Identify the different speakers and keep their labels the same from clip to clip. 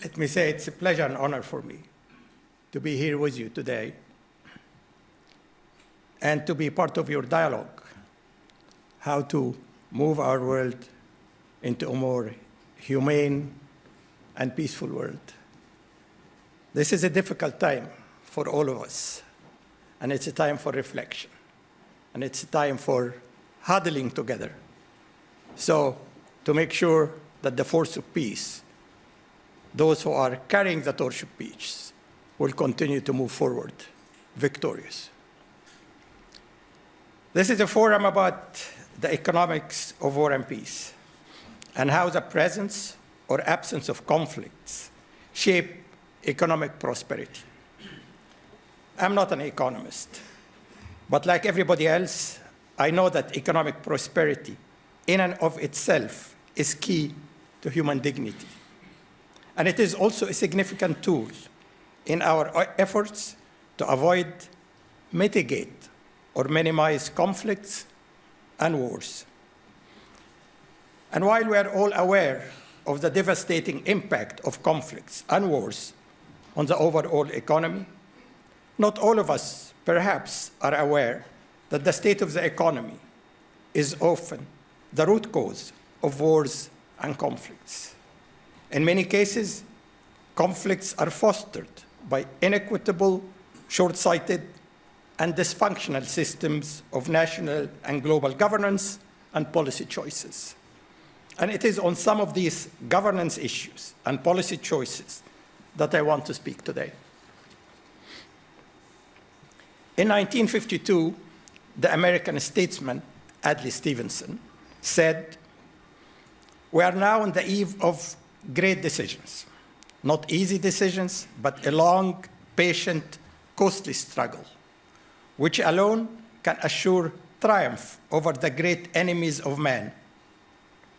Speaker 1: Let me say it's a pleasure and honor for me to be here with you today and to be part of your dialogue, how to move our world into a more humane and peaceful world. This is a difficult time for all of us, and it's a time for reflection, and it's a time for huddling together. So to make sure that the force of peace, those who are carrying the torch of peace, will continue to move forward victorious. This is a forum about the economics of war and peace, and how the presence or absence of conflicts shape economic prosperity. I'm not an economist, but like everybody else, I know that economic prosperity in and of itself is key to human dignity. And it is also a significant tool in our efforts to avoid, mitigate, or minimize conflicts and wars. And while we are all aware of the devastating impact of conflicts and wars on the overall economy, not all of us, perhaps, are aware that the state of the economy is often the root cause of wars and conflicts. In many cases, conflicts are fostered by inequitable, short-sighted, and dysfunctional systems of national and global governance and policy choices. And it is on some of these governance issues and policy choices that I want to speak today. In 1952, the American statesman Adlai Stevenson said, "We are now on the eve of great decisions, not easy decisions, but a long, patient, costly struggle, which alone can assure triumph over the great enemies of man,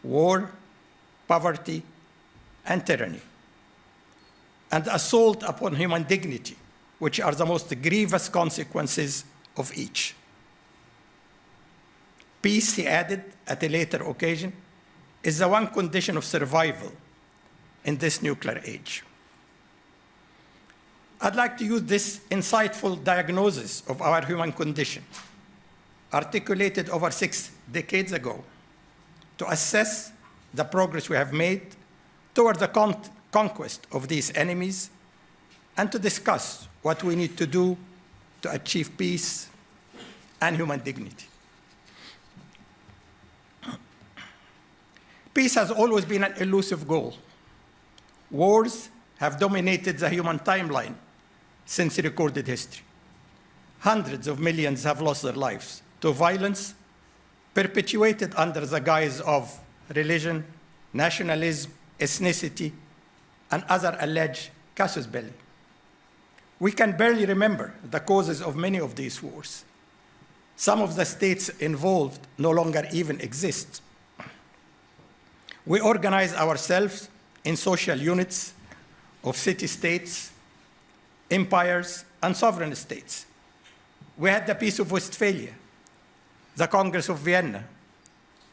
Speaker 1: war, poverty, and tyranny, and assault upon human dignity, which are the most grievous consequences of each. Peace," he added at a later occasion, "is the one condition of survival in this nuclear age." I'd like to use this insightful diagnosis of our human condition, articulated over 6 decades ago, to assess the progress we have made toward the conquest of these enemies, and to discuss what we need to do to achieve peace and human dignity. Peace has always been an elusive goal. Wars have dominated the human timeline since recorded history. Hundreds of millions have lost their lives to violence perpetuated under the guise of religion, nationalism, ethnicity, and other alleged casus belli. We can barely remember the causes of many of these wars. Some of the states involved no longer even exist. We organize ourselves in social units of city-states, empires, and sovereign states. We had the Peace of Westphalia, the Congress of Vienna,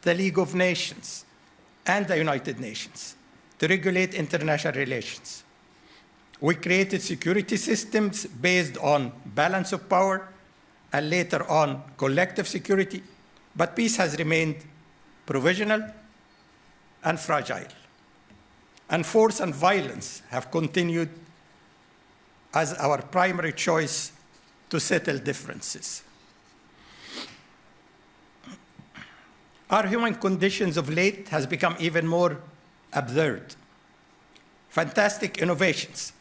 Speaker 1: the League of Nations, and the United Nations to regulate international relations. We created security systems based on balance of power and later on collective security, but peace has remained provisional and fragile. And force and violence have continued as our primary choice to settle differences. Our human conditions of late has become even more absurd. Fantastic innovations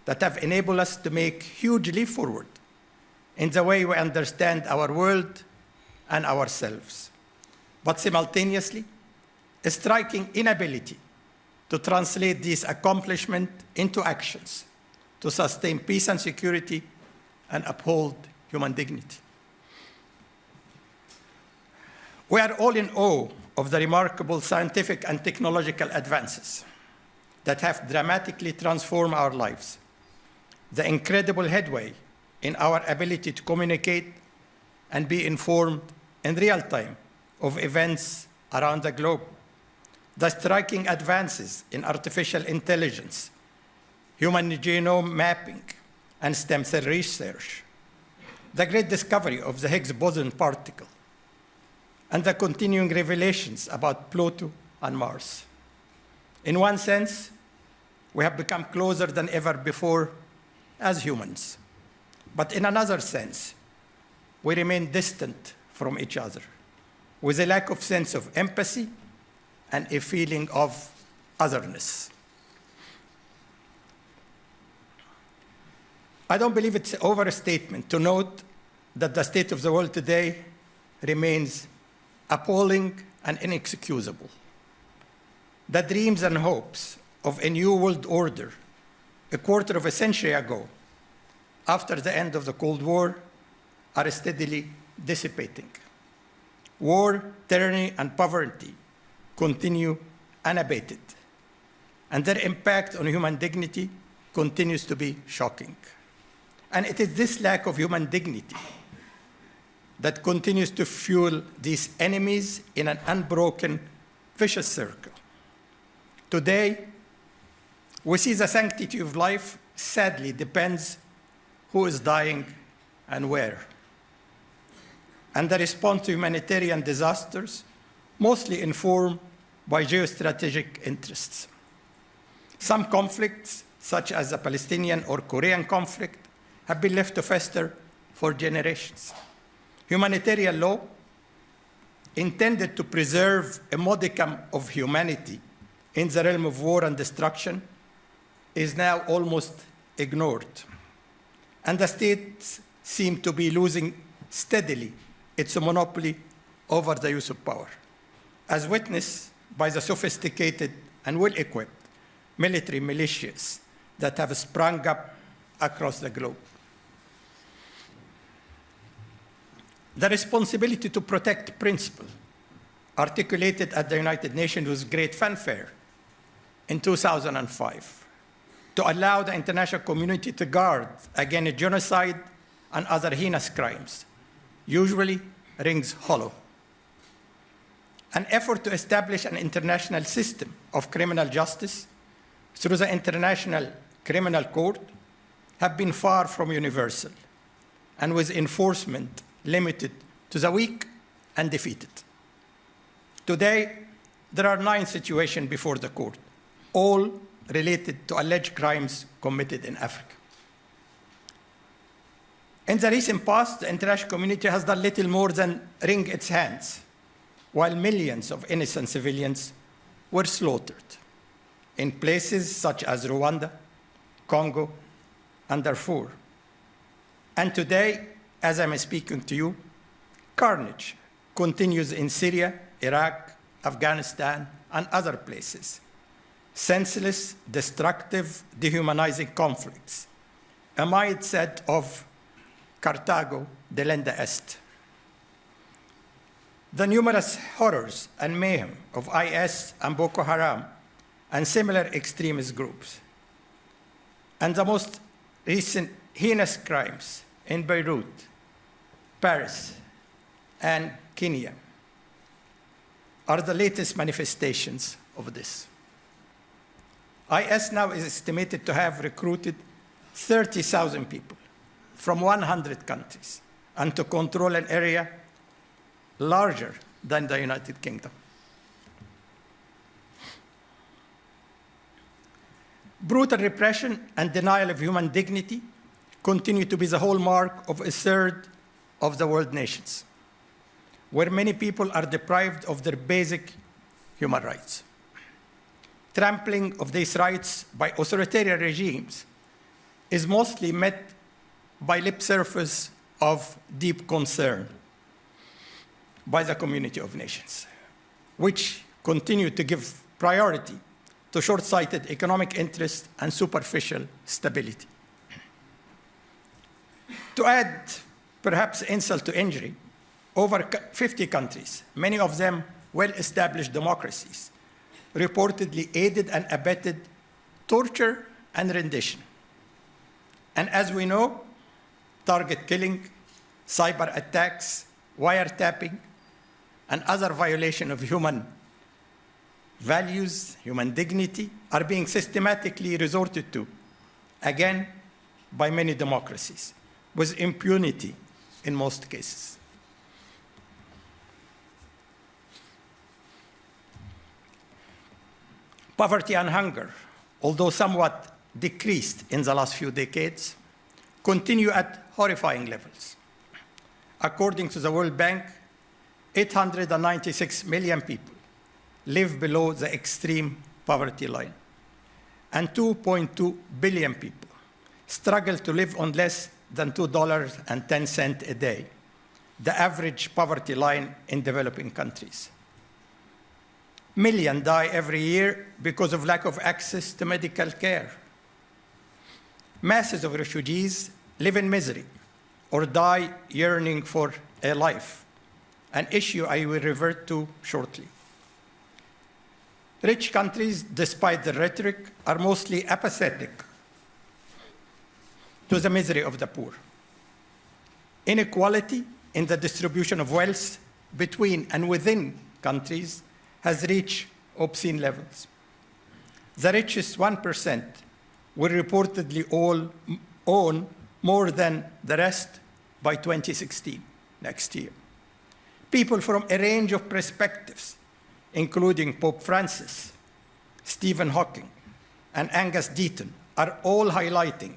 Speaker 1: that have enabled us to make huge leap forward in the way we understand our world and ourselves, but simultaneously, a striking inability to translate these accomplishments into actions to sustain peace and security and uphold human dignity. We are all in awe of the remarkable scientific and technological advances that have dramatically transformed our lives, the incredible headway in our ability to communicate and be informed in real time of events around the globe, the striking advances in artificial intelligence human genome mapping, and stem cell research, the great discovery of the Higgs boson particle, and the continuing revelations about Pluto and Mars. In one sense, we have become closer than ever before as humans. But in another sense, we remain distant from each other, with a lack of sense of empathy and a feeling of otherness. I don't believe it's an overstatement to note that the state of the world today remains appalling and inexcusable. The dreams and hopes of a new world order a quarter of a century ago, after the end of the Cold War, are steadily dissipating. War, tyranny, and poverty continue unabated, and their impact on human dignity continues to be shocking. And it is this lack of human dignity that continues to fuel these enemies in an unbroken, vicious circle. Today, we see the sanctity of life sadly depends who is dying and where. And the response to humanitarian disasters, mostly informed by geostrategic interests. Some conflicts, such as the Palestinian or Korean conflict, have been left to fester for generations. Humanitarian law, intended to preserve a modicum of humanity in the realm of war and destruction, is now almost ignored. And the states seem to be losing steadily its monopoly over the use of power, as witnessed by the sophisticated and well-equipped military militias that have sprung up across the globe. The responsibility to protect principle, articulated at the United Nations with great fanfare in 2005, to allow the international community to guard against genocide and other heinous crimes, usually rings hollow. An effort to establish an international system of criminal justice through the International Criminal Court have been far from universal, and with enforcement limited to the weak and defeated. Today, there are 9 situations before the court, all related to alleged crimes committed in Africa. In the recent past, the international community has done little more than wring its hands, while millions of innocent civilians were slaughtered in places such as Rwanda, Congo, and Darfur. And today, as I'm speaking to you, carnage continues in Syria, Iraq, Afghanistan, and other places. Senseless, destructive, dehumanizing conflicts, a mindset of Carthago delenda est. The numerous horrors and mayhem of IS and Boko Haram and similar extremist groups, and the most recent heinous crimes in Beirut, Paris, and Kenya are the latest manifestations of this. IS now is estimated to have recruited 30,000 people from 100 countries and to control an area larger than the United Kingdom. Brutal repression and denial of human dignity continue to be the hallmark of a third of the world nations, where many people are deprived of their basic human rights. Trampling of these rights by authoritarian regimes is mostly met by lip service of deep concern by the community of nations, which continue to give priority to short-sighted economic interest and superficial stability. To add perhaps insult to injury, over 50 countries, many of them well-established democracies, reportedly aided and abetted torture and rendition. And as we know, target killing, cyber attacks, wiretapping, and other violations of human values, human dignity, are being systematically resorted to again, by many democracies, with impunity in most cases. Poverty and hunger, although somewhat decreased in the last few decades, continue at horrifying levels. According to the World Bank, 896 million people live below the extreme poverty line, and 2.2 billion people struggle to live on less than $2.10 a day, the average poverty line in developing countries. Millions die every year because of lack of access to medical care. Masses of refugees live in misery or die yearning for a life, an issue I will revert to shortly. Rich countries, despite the rhetoric, are mostly apathetic to the misery of the poor. Inequality in the distribution of wealth between and within countries has reached obscene levels. The richest 1% will reportedly all own more than the rest by 2016, next year. People from a range of perspectives, including Pope Francis, Stephen Hawking, and Angus Deaton, are all highlighting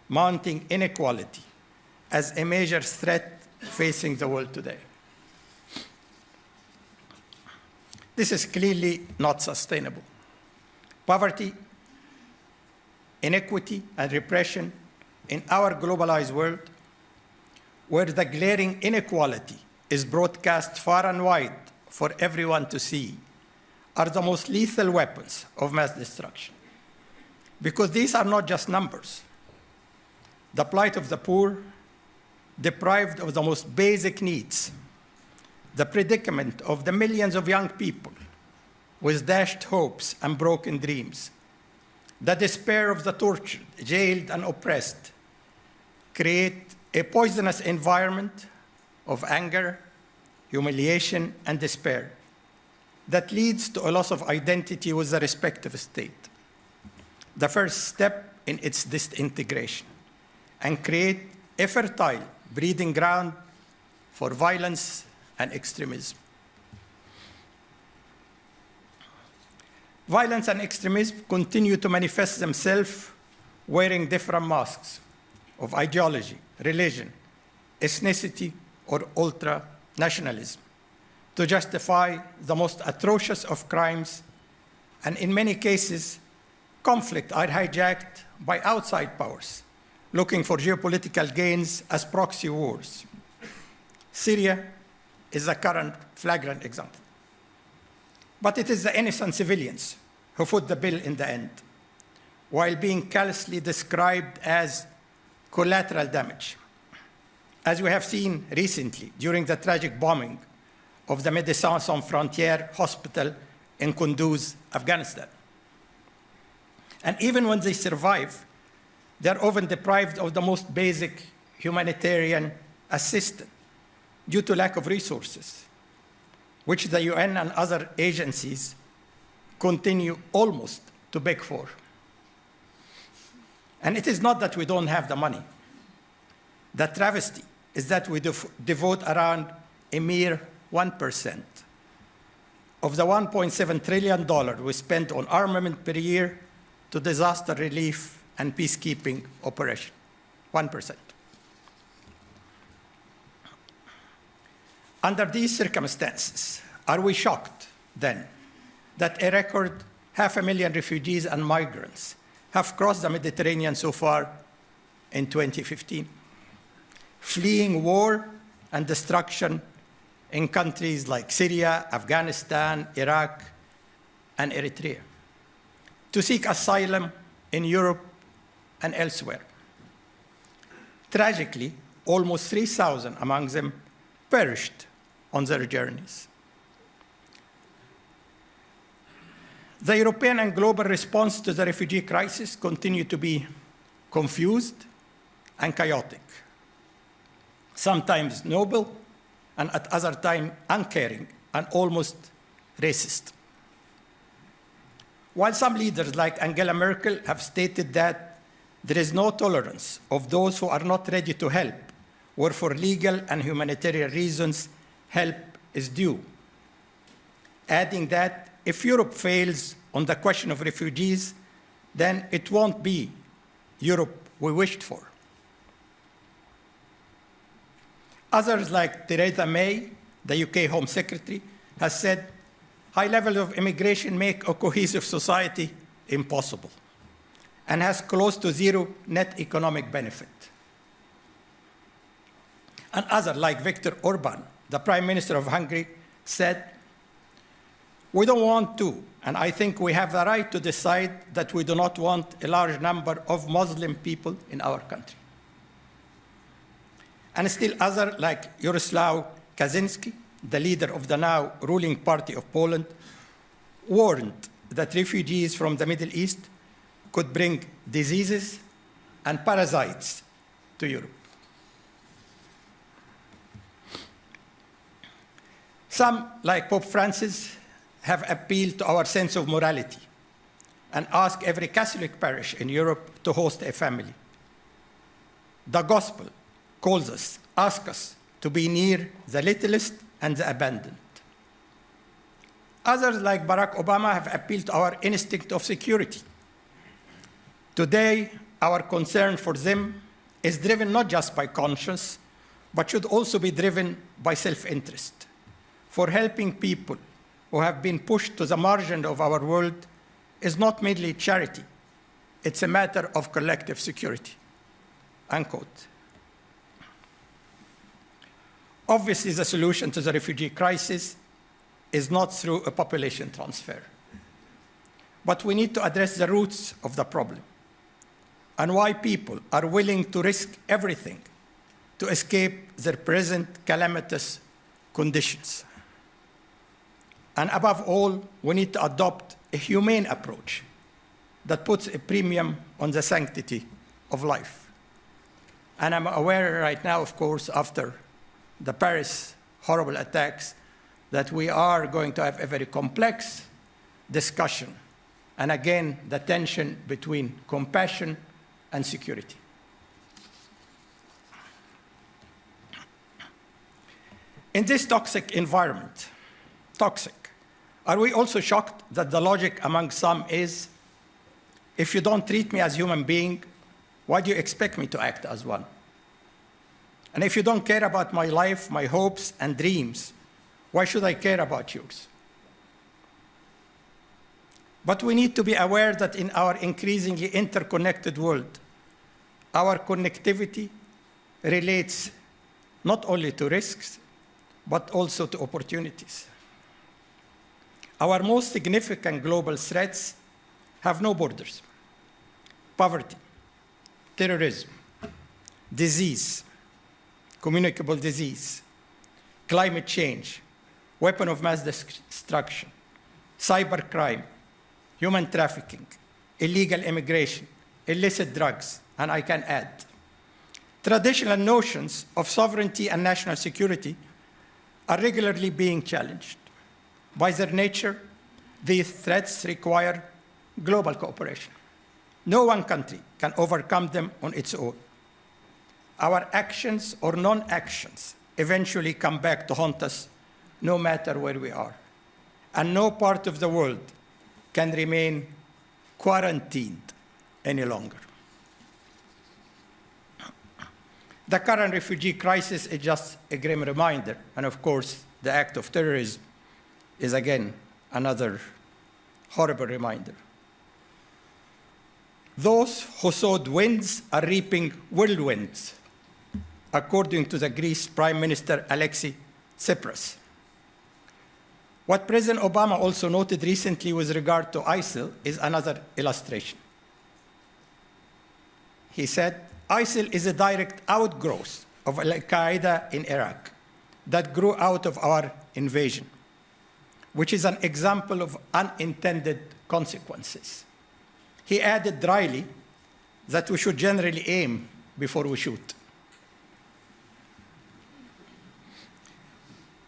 Speaker 1: mounting inequality as a major threat facing the world today. This is clearly not sustainable. Poverty, inequity, and repression in our globalized world, where the glaring inequality is broadcast far and wide for everyone to see, are the most lethal weapons of mass destruction. Because these are not just numbers. The plight of the poor, deprived of the most basic needs, the predicament of the millions of young people with dashed hopes and broken dreams, the despair of the tortured, jailed, and oppressed, create a poisonous environment of anger, humiliation, and despair that leads to a loss of identity with the respective state, the first step in its disintegration, and create a fertile breeding ground for violence and extremism. Violence and extremism continue to manifest themselves wearing different masks of ideology, religion, ethnicity, or ultra-nationalism to justify the most atrocious of crimes, and in many cases, conflict are hijacked by outside powers looking for geopolitical gains as proxy wars. Syria is a current flagrant example. But it is the innocent civilians who foot the bill in the end, while being callously described as collateral damage, as we have seen recently during the tragic bombing of the Médecins Sans Frontières hospital in Kunduz, Afghanistan. And even when they survive, they are often deprived of the most basic humanitarian assistance due to lack of resources, which the UN and other agencies continue almost to beg for. And it is not that we don't have the money. The travesty is that we devote around a mere 1% of the $1.7 trillion we spend on armament per year to disaster relief and peacekeeping operation. 1%. Under these circumstances, are we shocked, then, that a record 500,000 refugees and migrants have crossed the Mediterranean so far in 2015, fleeing war and destruction in countries like Syria, Afghanistan, Iraq, and Eritrea, to seek asylum in Europe and elsewhere? Tragically, almost 3,000 among them perished on their journeys. The European and global response to the refugee crisis continue to be confused and chaotic, sometimes noble, and at other times uncaring and almost racist. While some leaders like Angela Merkel have stated that there is no tolerance of those who are not ready to help, where for legal and humanitarian reasons, help is due. Adding that if Europe fails on the question of refugees, then it won't be Europe we wished for. Others, like Theresa May, the UK Home Secretary, has said, high levels of immigration make a cohesive society impossible and has close to zero net economic benefit. And others, like Viktor Orban, the Prime Minister of Hungary, said, we don't want to, and I think we have the right to decide that we do not want a large number of Muslim people in our country. And still others, like Jarosław Kaczynski, the leader of the now ruling party of Poland, warned that refugees from the Middle East could bring diseases and parasites to Europe. Some, like Pope Francis, have appealed to our sense of morality and asked every Catholic parish in Europe to host a family. The gospel calls us, asks us to be near the littlest and the abandoned. Others, like Barack Obama, have appealed to our instinct of security. Today, our concern for them is driven not just by conscience, but should also be driven by self-interest. For helping people who have been pushed to the margin of our world is not merely charity, it's a matter of collective security, unquote. Obviously, the solution to the refugee crisis is not through a population transfer. But we need to address the roots of the problem and why people are willing to risk everything to escape their present calamitous conditions. And above all, we need to adopt a humane approach that puts a premium on the sanctity of life. And I'm aware right now, of course, after the Paris horrible attacks, that we are going to have a very complex discussion. And again, the tension between compassion and security. In this toxic environment, are we also shocked that the logic among some is, if you don't treat me as a human being, why do you expect me to act as one? And if you don't care about my life, my hopes and dreams, why should I care about yours? But we need to be aware that in our increasingly interconnected world, our connectivity relates not only to risks, but also to opportunities. Our most significant global threats have no borders. Poverty, terrorism, disease, communicable disease, climate change, weapon of mass destruction, cybercrime, human trafficking, illegal immigration, illicit drugs, and I can add. Traditional notions of sovereignty and national security are regularly being challenged. By their nature, these threats require global cooperation. No one country can overcome them on its own. Our actions or non-actions eventually come back to haunt us, no matter where we are. And no part of the world can remain quarantined any longer. The current refugee crisis is just a grim reminder, and of course, the act of terrorism is again another horrible reminder. Those who sowed winds are reaping whirlwinds, according to the Greece Prime Minister Alexis Tsipras. What President Obama also noted recently with regard to ISIL is another illustration. He said, ISIL is a direct outgrowth of Al-Qaeda in Iraq that grew out of our invasion, which is an example of unintended consequences. He added dryly that we should generally aim before we shoot.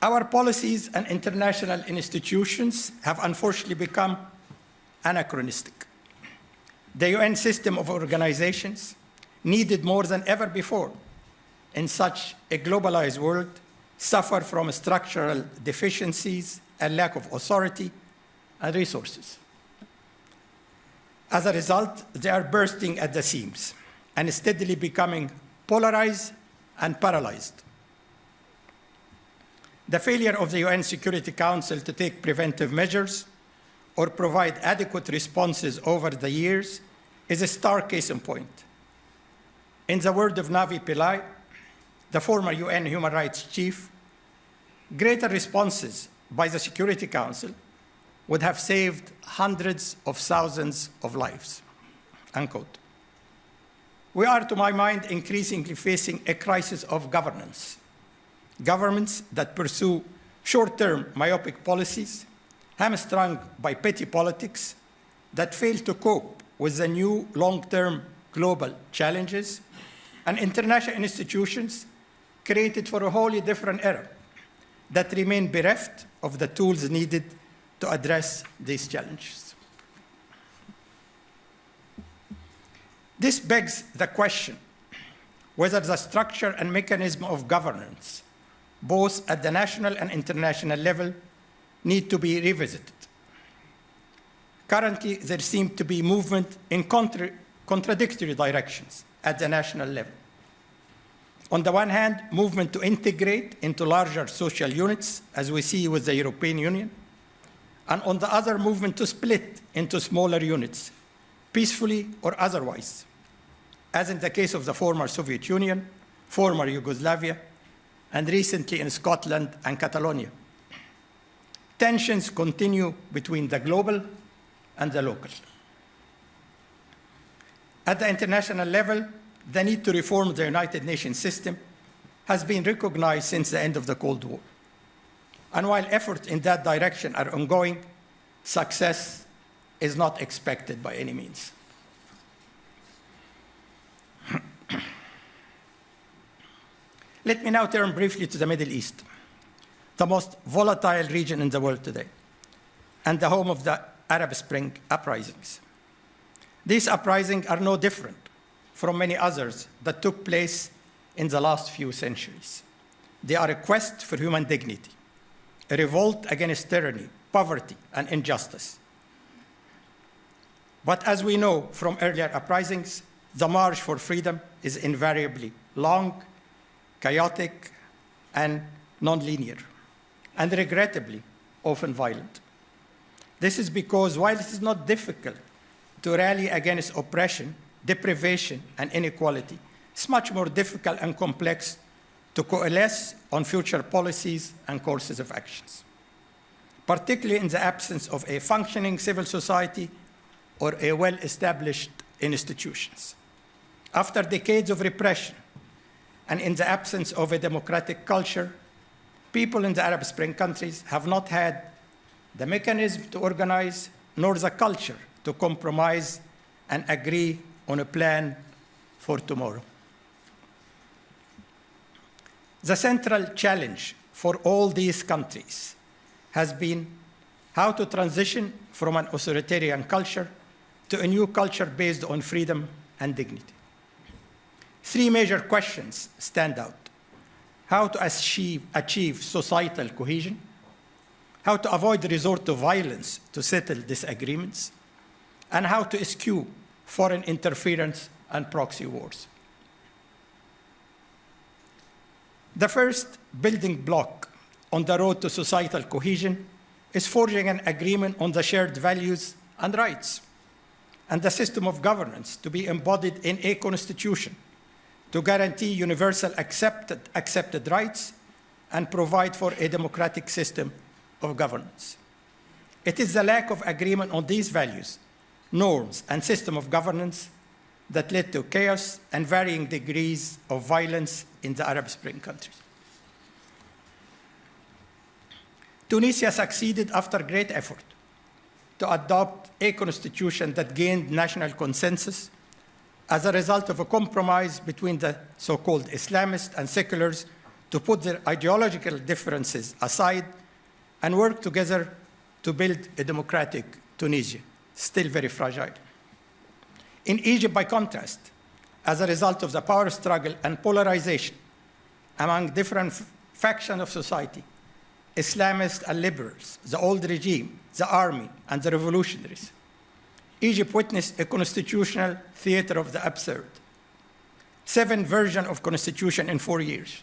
Speaker 1: Our policies and international institutions have unfortunately become anachronistic. The UN system of organizations, needed more than ever before in such a globalized world, suffer from structural deficiencies and lack of authority and resources. As a result, they are bursting at the seams and steadily becoming polarized and paralyzed. The failure of the UN Security Council to take preventive measures or provide adequate responses over the years is a stark case in point. In the word of Navi Pillai, the former UN human rights chief, greater responses by the Security Council would have saved hundreds of thousands of lives, unquote. We are, to my mind, increasingly facing a crisis of governance. Governments that pursue short-term myopic policies, hamstrung by petty politics, that fail to cope with the new long-term global challenges, and international institutions created for a wholly different era that remain bereft of the tools needed to address these challenges. This begs the question whether the structure and mechanism of governance, both at the national and international level, need to be revisited. Currently, there seems to be movement in contradictory directions at the national level. On the one hand, movement to integrate into larger social units, as we see with the European Union, and on the other, movement to split into smaller units, peacefully or otherwise, as in the case of the former Soviet Union, former Yugoslavia, and recently in Scotland and Catalonia. Tensions continue between the global and the local. At the international level, the need to reform the United Nations system has been recognized since the end of the Cold War. And while efforts in that direction are ongoing, success is not expected by any means. Let me now turn briefly to the Middle East, the most volatile region in the world today, and the home of the Arab Spring uprisings. These uprisings are no different from many others that took place in the last few centuries. They are a quest for human dignity, a revolt against tyranny, poverty, and injustice. But as we know from earlier uprisings, the march for freedom is invariably long, chaotic, and non-linear, and regrettably often violent. This is because while it is not difficult to rally against oppression, deprivation, and inequality, it's much more difficult and complex to coalesce on future policies and courses of actions, particularly in the absence of a functioning civil society or a well-established institutions. After decades of repression, and in the absence of a democratic culture, people in the Arab Spring countries have not had the mechanism to organize, nor the culture to compromise and agree on a plan for tomorrow. The central challenge for all these countries has been how to transition from an authoritarian culture to a new culture based on freedom and dignity. Three major questions stand out: how to achieve societal cohesion, how to avoid resort to violence to settle disagreements, and how to eschew foreign interference and proxy wars. The first building block on the road to societal cohesion is forging an agreement on the shared values and rights, and the system of governance to be embodied in a constitution to guarantee universal accepted rights and provide for a democratic system of governance. It is the lack of agreement on these values, norms, and system of governance that led to chaos and varying degrees of violence in the Arab Spring countries. Tunisia succeeded after great effort to adopt a constitution that gained national consensus as a result of a compromise between the so-called Islamists and seculars to put their ideological differences aside and work together to build a democratic Tunisia, still very fragile. In Egypt, by contrast, as a result of the power struggle and polarization among different factions of society, Islamists and liberals, the old regime, the army, and the revolutionaries, Egypt witnessed a constitutional theater of the absurd. 7 versions of constitution in 4 years,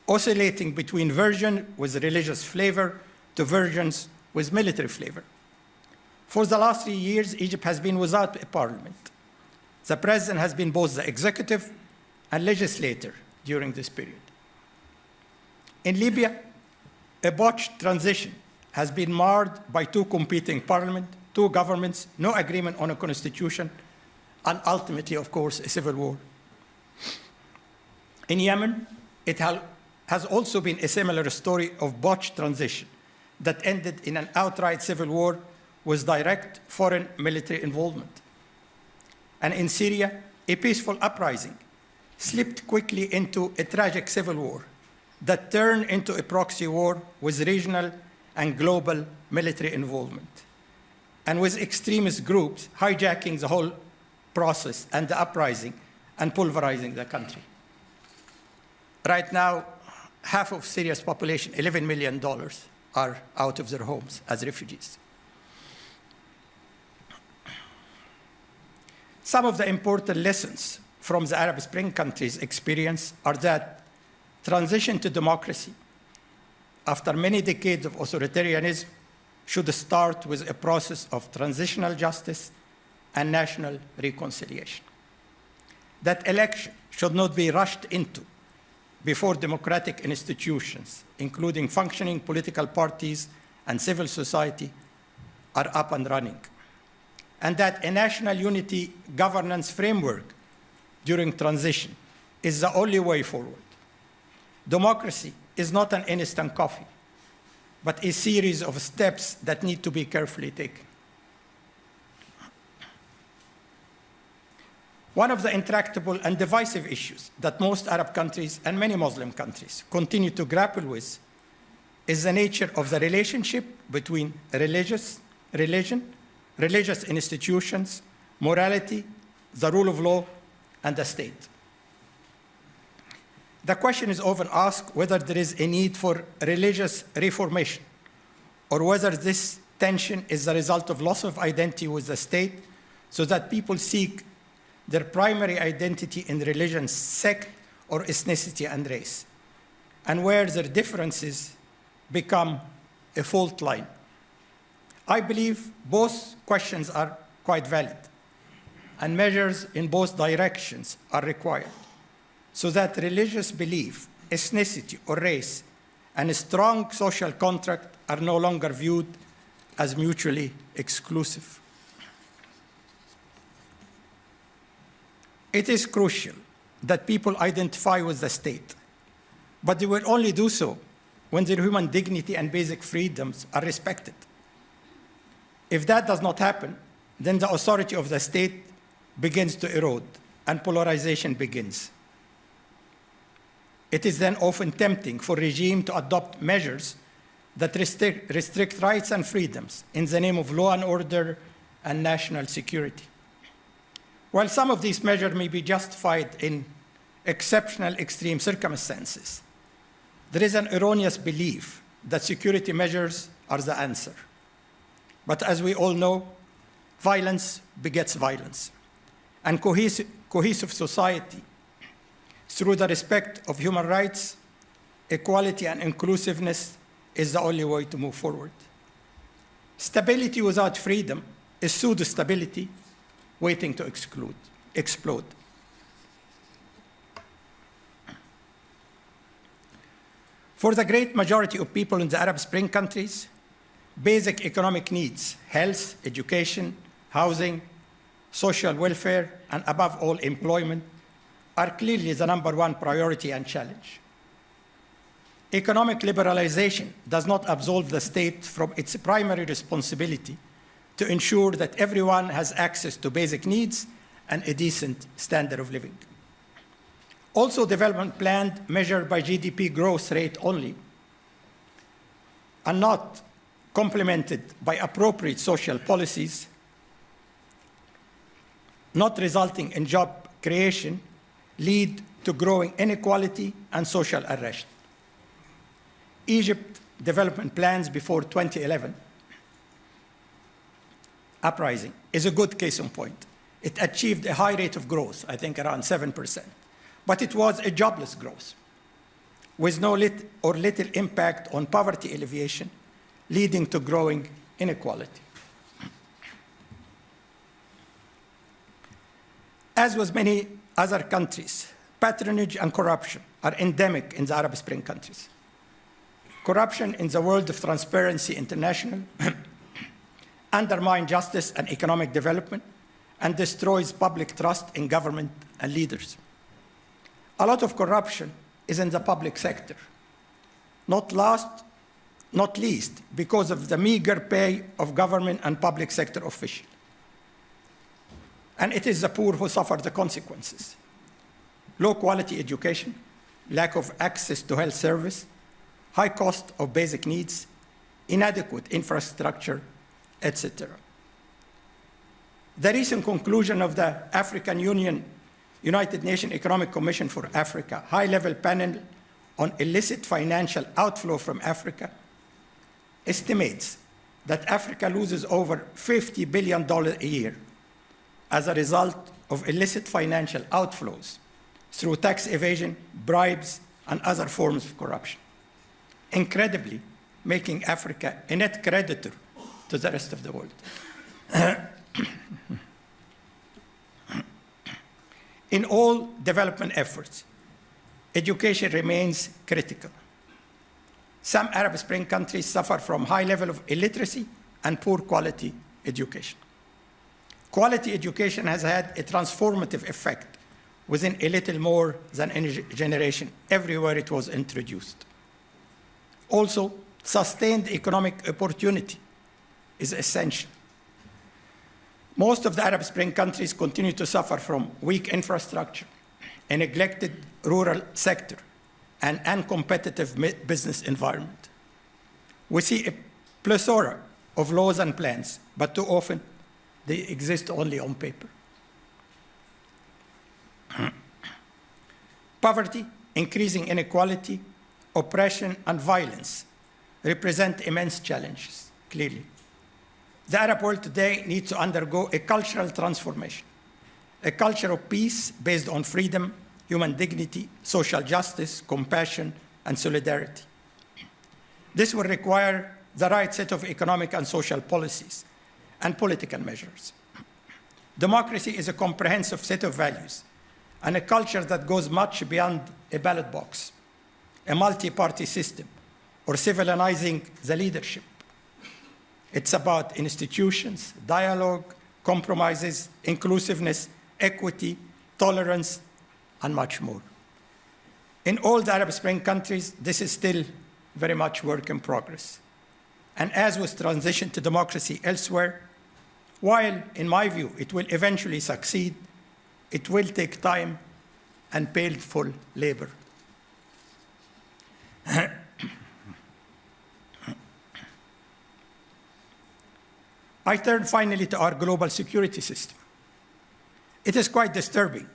Speaker 1: oscillating between versions with religious flavor to versions with military flavor. For the last 3 years, Egypt has been without a parliament. The president has been both the executive and legislator during this period. In Libya, a botched transition has been marred by 2 competing parliaments, 2 governments, no agreement on a constitution, and ultimately, of course, a civil war. In Yemen, it has also been a similar story of botched transition that ended in an outright civil war with direct foreign military involvement. And in Syria, a peaceful uprising slipped quickly into a tragic civil war that turned into a proxy war with regional and global military involvement, and with extremist groups hijacking the whole process and the uprising and pulverizing the country. Right now, half of Syria's population, $11 million, are out of their homes as refugees. Some of the important lessons from the Arab Spring countries' experience are that transition to democracy, after many decades of authoritarianism, should start with a process of transitional justice and national reconciliation. That election should not be rushed into before democratic institutions, including functioning political parties and civil society, are up and running, and that a national unity governance framework during transition is the only way forward. Democracy is not an instant coffee, but a series of steps that need to be carefully taken. One of the intractable and divisive issues that most Arab countries and many Muslim countries continue to grapple with is the nature of the relationship between religion, religious institutions, morality, the rule of law, and the state. The question is often asked whether there is a need for religious reformation, or whether this tension is the result of loss of identity with the state, so that people seek their primary identity in religion, sect, or ethnicity and race, and where their differences become a fault line. I believe both questions are quite valid, and measures in both directions are required, so that religious belief, ethnicity, or race, and a strong social contract are no longer viewed as mutually exclusive. It is crucial that people identify with the state, but they will only do so when their human dignity and basic freedoms are respected. If that does not happen, then the authority of the state begins to erode and polarization begins. It is then often tempting for regimes to adopt measures that restrict rights and freedoms in the name of law and order and national security. While some of these measures may be justified in exceptional extreme circumstances, there is an erroneous belief that security measures are the answer. But as we all know, violence begets violence, and cohesive society, through the respect of human rights, equality, and inclusiveness, is the only way to move forward. Stability without freedom is pseudo-stability waiting to explode. For the great majority of people in the Arab Spring countries, basic economic needs, health, education, housing, social welfare, and above all, employment, are clearly the #1 priority and challenge. Economic liberalization does not absolve the state from its primary responsibility to ensure that everyone has access to basic needs and a decent standard of living. Also, development plans measured by GDP growth rate only and not complemented by appropriate social policies not resulting in job creation, lead to growing inequality and social unrest. Egypt development plans before 2011 uprising is a good case in point. It achieved a high rate of growth, I think around 7%, but it was a jobless growth with no little impact on poverty alleviation, leading to growing inequality. As with many other countries, patronage and corruption are endemic in the Arab Spring countries. Corruption in the world of Transparency International undermines justice and economic development and destroys public trust in government and leaders. A lot of corruption is in the public sector, not least because of the meager pay of government and public sector officials. And it is the poor who suffer the consequences. Low quality education, lack of access to health service, high cost of basic needs, inadequate infrastructure, etc. The recent conclusion of the African Union United Nations Economic Commission for Africa high-level panel on illicit financial outflow from Africa estimates that Africa loses over $50 billion a year as a result of illicit financial outflows through tax evasion, bribes, and other forms of corruption, incredibly making Africa a net creditor to the rest of the world. In all development efforts, education remains critical. Some Arab Spring countries suffer from high level of illiteracy and poor quality education. Quality education has had a transformative effect within a little more than a generation everywhere it was introduced. Also, sustained economic opportunity is essential. Most of the Arab Spring countries continue to suffer from weak infrastructure, a neglected rural sector, and uncompetitive business environment. We see a plethora of laws and plans, but too often they exist only on paper. Poverty, increasing inequality, oppression, and violence represent immense challenges, clearly. The Arab world today needs to undergo a cultural transformation, a culture of peace based on freedom, human dignity, social justice, compassion, and solidarity. This will require the right set of economic and social policies and political measures. Democracy is a comprehensive set of values and a culture that goes much beyond a ballot box, a multi-party system, or civilizing the leadership. It's about institutions, dialogue, compromises, inclusiveness, equity, tolerance, and much more. In all the Arab Spring countries, this is still very much work in progress. And as with transition to democracy elsewhere, while, in my view, it will eventually succeed, it will take time and painful labor. I turn finally to our global security system. It is quite disturbing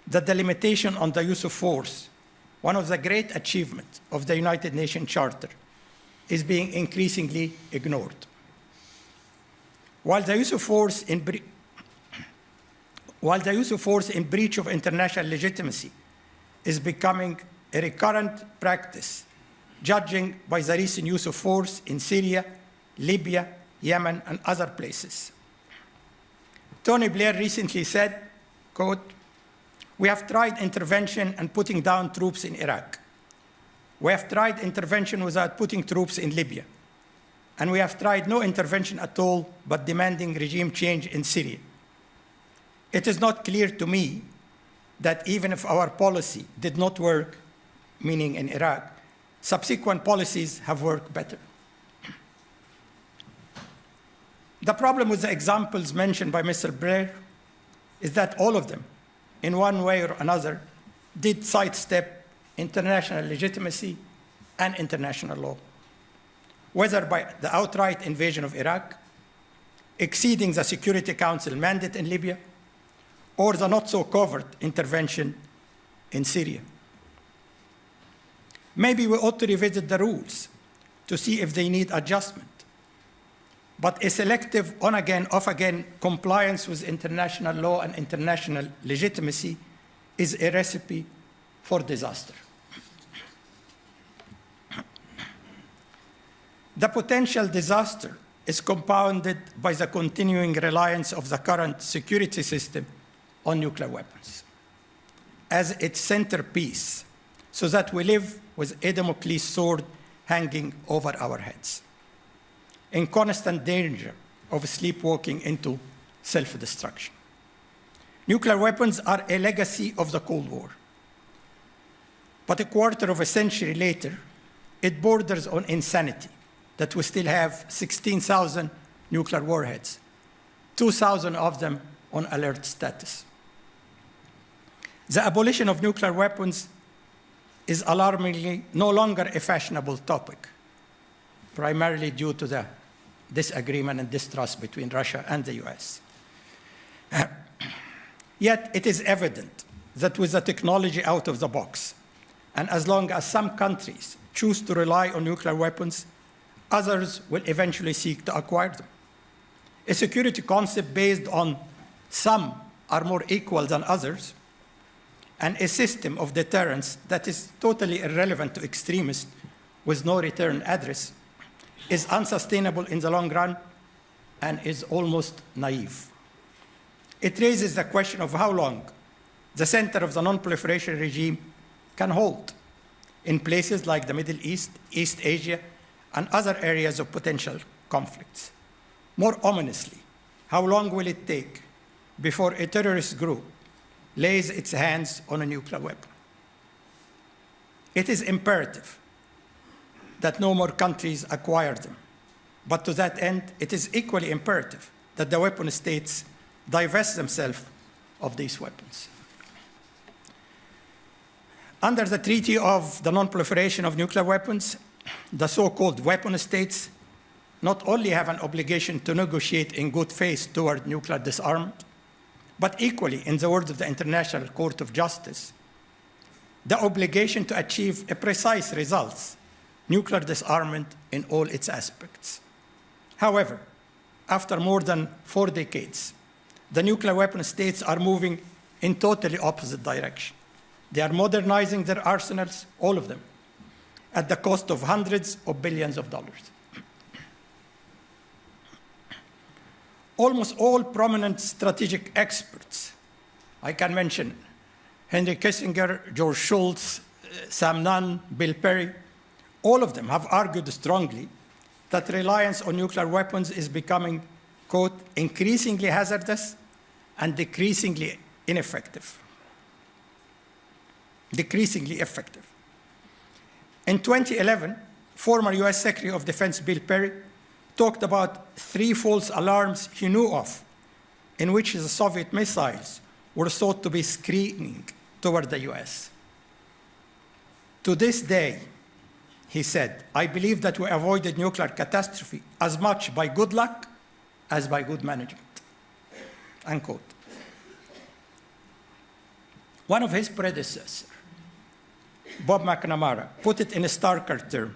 Speaker 1: that the limitation on the use of force, one of the great achievements of the United Nations Charter, is being increasingly ignored. While the use of force in breach of international legitimacy is becoming a recurrent practice, judging by the recent use of force in Syria, Libya, Yemen, and other places. Tony Blair recently said, quote, "We have tried intervention and putting down troops in Iraq. We have tried intervention without putting troops in Libya. And we have tried no intervention at all but demanding regime change in Syria. It is not clear to me that even if our policy did not work, meaning in Iraq, subsequent policies have worked better." The problem with the examples mentioned by Mr. Blair is that all of them, in one way or another, did sidestep international legitimacy and international law, whether by the outright invasion of Iraq, exceeding the Security Council mandate in Libya, or the not-so-covert intervention in Syria. Maybe we ought to revisit the rules to see if they need adjustment. But a selective on-again, off-again compliance with international law and international legitimacy is a recipe for disaster. The potential disaster is compounded by the continuing reliance of the current security system on nuclear weapons as its centerpiece, so that we live with a Damocles sword hanging over our heads, in constant danger of sleepwalking into self-destruction. Nuclear weapons are a legacy of the Cold War. But a quarter of a century later, it borders on insanity that we still have 16,000 nuclear warheads, 2,000 of them on alert status. The abolition of nuclear weapons is alarmingly no longer a fashionable topic, primarily due to the disagreement and distrust between Russia and the US. Yet it is evident that with the technology out of the box, and as long as some countries choose to rely on nuclear weapons, others will eventually seek to acquire them. A security concept based on some are more equal than others, and a system of deterrence that is totally irrelevant to extremists with no return address is unsustainable in the long run and is almost naive. It raises the question of how long the center of the non-proliferation regime can hold in places like the Middle East, East Asia, and other areas of potential conflicts. More ominously, how long will it take before a terrorist group lays its hands on a nuclear weapon? It is imperative that no more countries acquire them. But to that end, it is equally imperative that the weapon states divest themselves of these weapons. Under the Treaty of the Non-Proliferation of Nuclear Weapons, the so-called weapon states not only have an obligation to negotiate in good faith toward nuclear disarmament, but equally, in the words of the International Court of Justice, the obligation to achieve a precise result, nuclear disarmament in all its aspects. However, after more than 4 decades, the nuclear weapon states are moving in totally opposite direction. They are modernizing their arsenals, all of them, at the cost of hundreds of billions of dollars. Almost all prominent strategic experts, I can mention Henry Kissinger, George Shultz, Sam Nunn, Bill Perry, all of them have argued strongly that reliance on nuclear weapons is becoming, quote, increasingly hazardous and decreasingly effective. In 2011, former US Secretary of Defense Bill Perry talked about 3 false alarms he knew of in which the Soviet missiles were thought to be screaming toward the US. To this day, he said, I believe that we avoided nuclear catastrophe as much by good luck as by good management, unquote. One of his predecessors, Bob McNamara, put it in a starker term: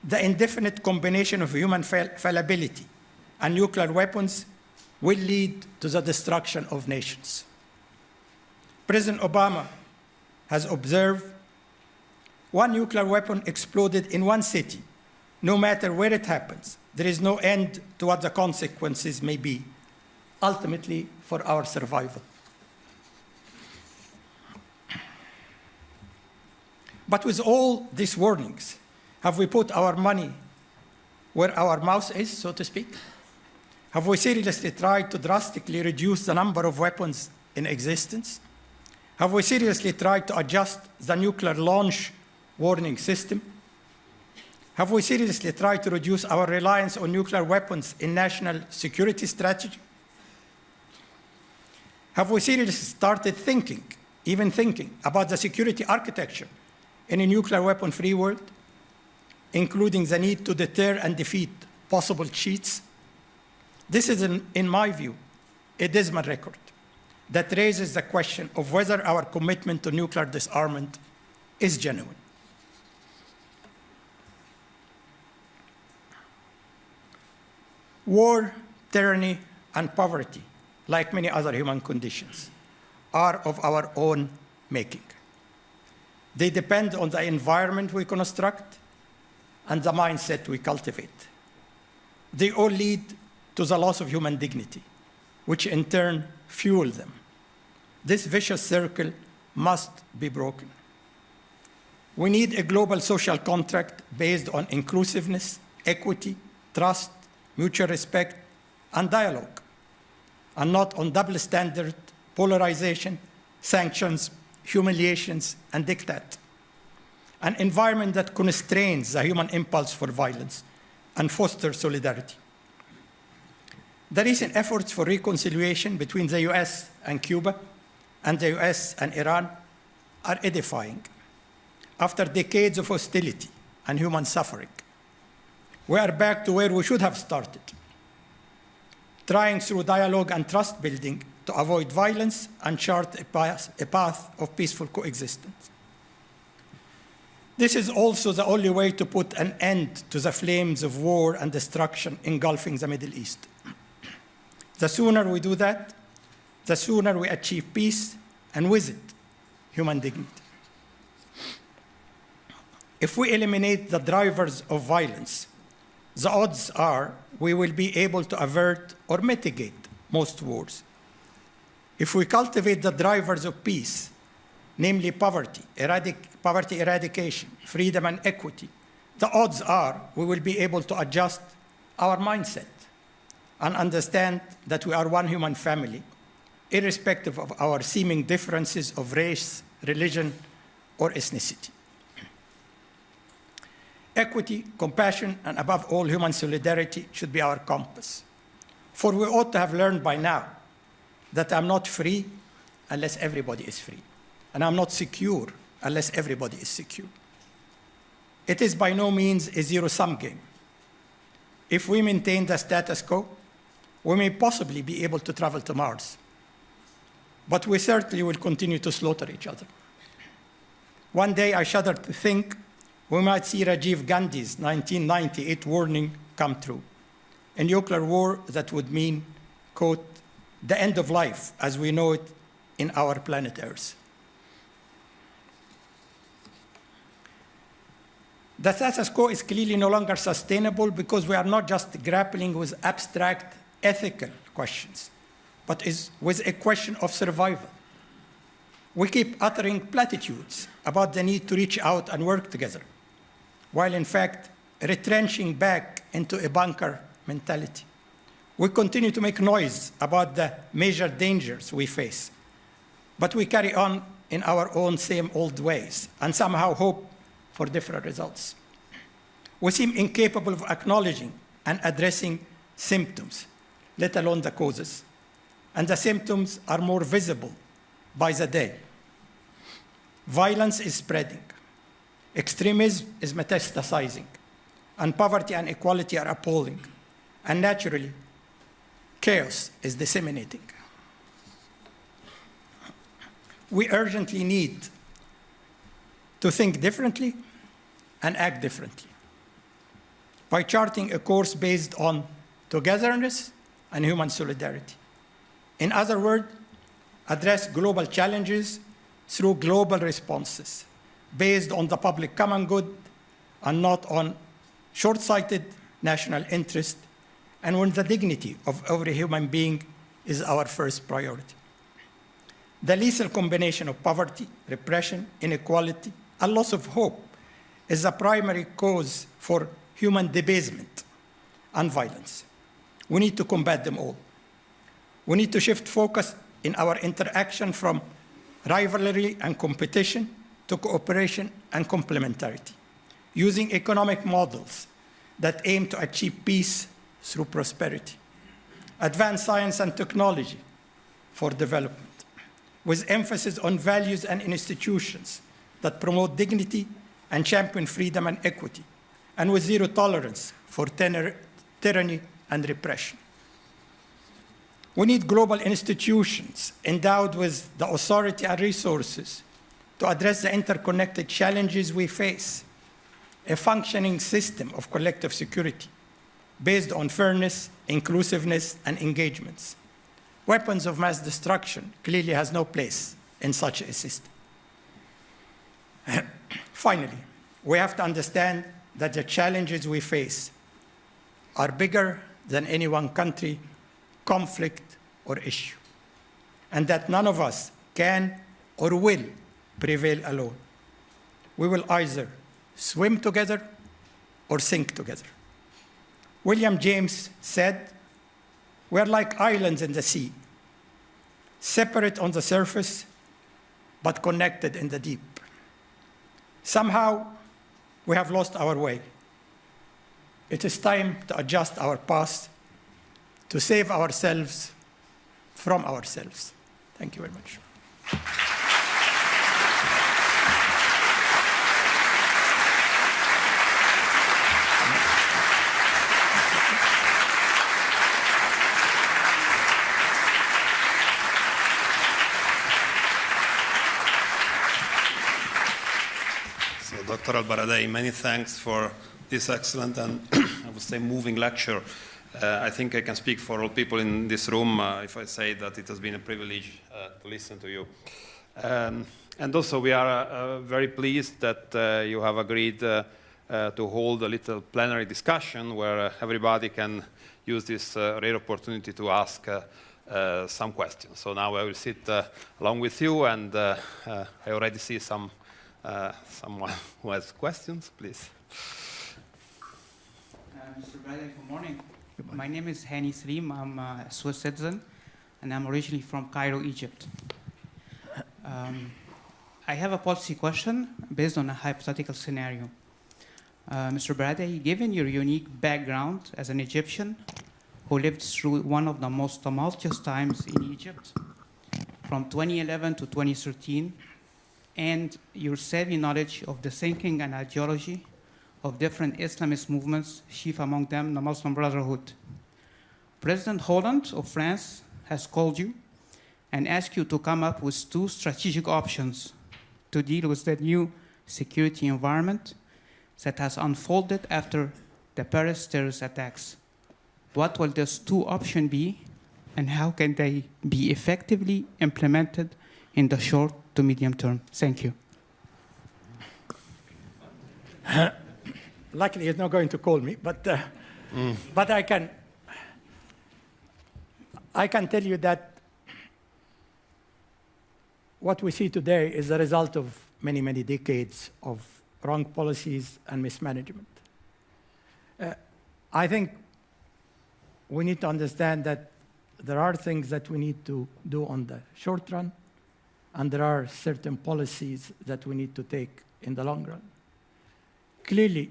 Speaker 1: the indefinite combination of human fallibility and nuclear weapons will lead to the destruction of nations. President Obama has observed one nuclear weapon exploded in one city. No matter where it happens, there is no end to what the consequences may be, ultimately for our survival. But with all these warnings, have we put our money where our mouth is, so to speak? Have we seriously tried to drastically reduce the number of weapons in existence? Have we seriously tried to adjust the nuclear launch warning system? Have we seriously tried to reduce our reliance on nuclear weapons in national security strategy? Have we seriously started thinking about the security architecture in a nuclear weapon-free world, including the need to deter and defeat possible cheats? This is, in my view, a dismal record. that raises the question of whether our commitment to nuclear disarmament is genuine. War, tyranny, and poverty, like many other human conditions, are of our own making. They depend on the environment we construct and the mindset we cultivate. They all lead to the loss of human dignity, which in turn fuel them. This vicious circle must be broken. We need a global social contract based on inclusiveness, equity, trust, mutual respect, and dialogue, and not on double standard, polarization, sanctions, humiliations, and diktat. An environment that constrains the human impulse for violence and fosters solidarity. The recent efforts for reconciliation between the US and Cuba and the US and Iran are edifying. After decades of hostility and human suffering, we are back to where we should have started, trying through dialogue and trust building to avoid violence and chart a path of peaceful coexistence. This is also the only way to put an end to the flames of war and destruction engulfing the Middle East. The sooner we do that, the sooner we achieve peace, and with it, human dignity. If we eliminate the drivers of violence, the odds are we will be able to avert or mitigate most wars. If we cultivate the drivers of peace, namely poverty eradication, freedom, and equity, the odds are we will be able to adjust our mindset and understand that we are one human family, irrespective of our seeming differences of race, religion, or ethnicity. Equity, compassion, and above all, human solidarity should be our compass. For we ought to have learned by now that I'm not free unless everybody is free, and I'm not secure unless everybody is secure. It is by no means a zero-sum game. If we maintain the status quo, we may possibly be able to travel to Mars, but we certainly will continue to slaughter each other. One day, I shudder to think we might see Rajiv Gandhi's 1998 warning come true. A nuclear war that would mean, quote, the end of life as we know it in our planet Earth. The status quo is clearly no longer sustainable because we are not just grappling with abstract ethical questions, but is with a question of survival. We keep uttering platitudes about the need to reach out and work together, while in fact retrenching back into a bunker mentality. We continue to make noise about the major dangers we face, but we carry on in our own same old ways and somehow hope for different results. We seem incapable of acknowledging and addressing symptoms, let alone the causes. And the symptoms are more visible by the day. Violence is spreading. Extremism is metastasizing. And poverty and inequality are appalling. And naturally, chaos is disseminating. We urgently need to think differently and act differently by charting a course based on togetherness and human solidarity. In other words, address global challenges through global responses based on the public common good and not on short-sighted national interest, and when the dignity of every human being is our first priority. The lethal combination of poverty, repression, inequality, and loss of hope is the primary cause for human debasement and violence. We need to combat them all. We need to shift focus in our interaction from rivalry and competition to cooperation and complementarity, using economic models that aim to achieve peace through prosperity, advance science and technology for development, with emphasis on values and institutions that promote dignity and champion freedom and equity, and with zero tolerance for tyranny and repression. We need global institutions endowed with the authority and resources to address the interconnected challenges we face, a functioning system of collective security based on fairness, inclusiveness, and engagements. Weapons of mass destruction clearly has no place in such a system. Finally, we have to understand that the challenges we face are bigger than any one country, conflict, or issue, and that none of us can or will prevail alone. We will either swim together or sink together. William James said, "We're like islands in the sea, separate on the surface, but connected in the deep." Somehow, we have lost our way. It is time to adjust our path, to save ourselves from ourselves. Thank you very much.
Speaker 2: So, Dr. ElBaradei, many thanks for this excellent and, I would say, moving lecture. I think I can speak for all people in this room if I say that it has been a privilege to listen to you. And also, we are very pleased that you have agreed to hold a little plenary discussion where everybody can use this rare opportunity to ask some questions. So now I will sit along with you, and I already see someone who has questions, please.
Speaker 3: Mr. Bradley, good morning. My name is Hani Slim. I'm a Swiss citizen, and I'm originally from Cairo, Egypt. I have a policy question based on a hypothetical scenario. Mr. Bradley, given your unique background as an Egyptian who lived through one of the most tumultuous times in Egypt, from 2011 to 2013, and your savvy knowledge of the thinking and ideology of different Islamist movements, chief among them the Muslim Brotherhood. President Hollande of France has called you and asked you to come up with 2 strategic options to deal with the new security environment that has unfolded after the Paris terrorist attacks. What will those 2 options be, and how can they be effectively implemented in the short to medium term? Thank you.
Speaker 1: Luckily, he's not going to call me, but I can tell you that what we see today is the result of many, many decades of wrong policies and mismanagement. I think we need to understand that there are things that we need to do on the short run, and there are certain policies that we need to take in the long run. Clearly,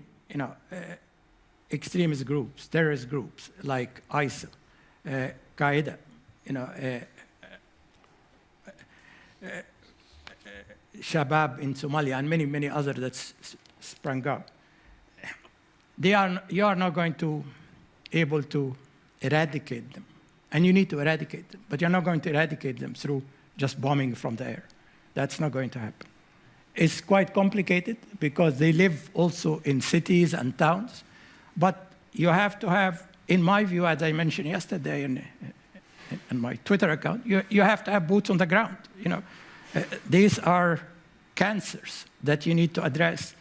Speaker 1: extremist groups, terrorist groups like ISIL, Qaeda, Shabab in Somalia, and many, many others that sprang up. You are not going to able to eradicate them, and you need to eradicate them, but you're not going to eradicate them through just bombing from the air. That's not going to happen. It's quite complicated because they live also in cities and towns, but you have to have, in my view, as I mentioned yesterday in my Twitter account, you have to have boots on the ground. These are cancers that you need to address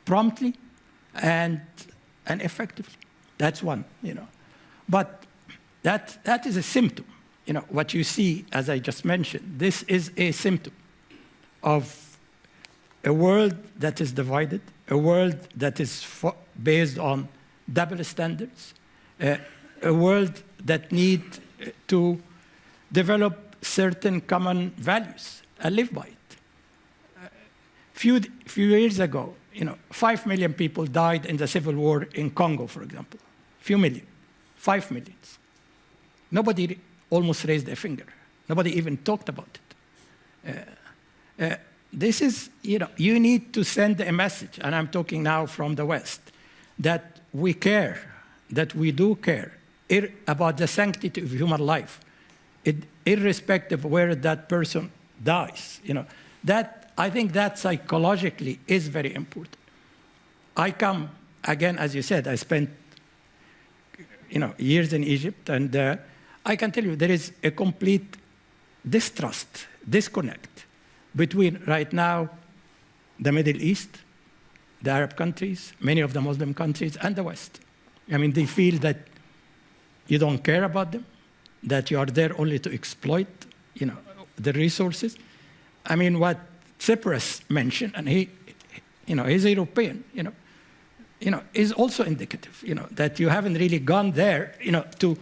Speaker 1: promptly and effectively. That's one, But that is a symptom. What you see, as I just mentioned, this is a symptom of a world that is divided, a world that is based on double standards, a world that needs to develop certain common values and live by it. Few years ago, 5 million people died in the civil war in Congo, for example. Few million, 5 million. Nobody almost raised a finger. Nobody even talked about it. This is, you need to send a message, and I'm talking now from the West, that we care, that we do care about the sanctity of human life, irrespective of where that person dies. I think that psychologically is very important. I come, again, as you said, I spent years in Egypt, and I can tell you there is a complete distrust, disconnect between right now the Middle East, the Arab countries, many of the Muslim countries, and the West. I mean, they feel that you don't care about them, that you are there only to exploit, the resources. I mean, what Tsipras mentioned, and he's European, is also indicative, that you haven't really gone there, to